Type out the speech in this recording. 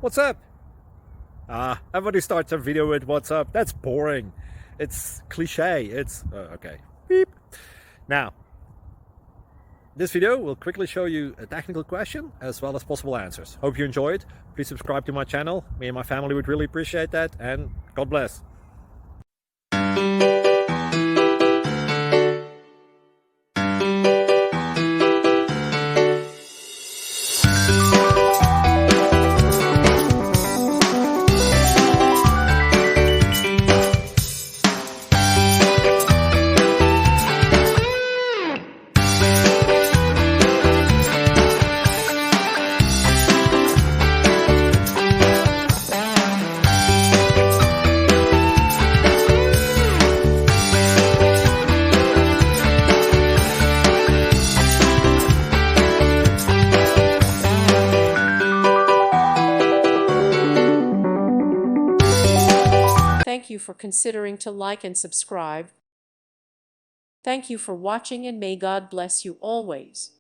What's up? Everybody starts their video with what's up. That's boring. It's cliche. It's okay. Beep. Now, this video will quickly show you a technical question as well as possible answers. Hope you enjoy it. Please subscribe to my channel. Me and my family would really appreciate that, and God bless. Thank you for considering to like and subscribe. Thank you for watching, and may God bless you always.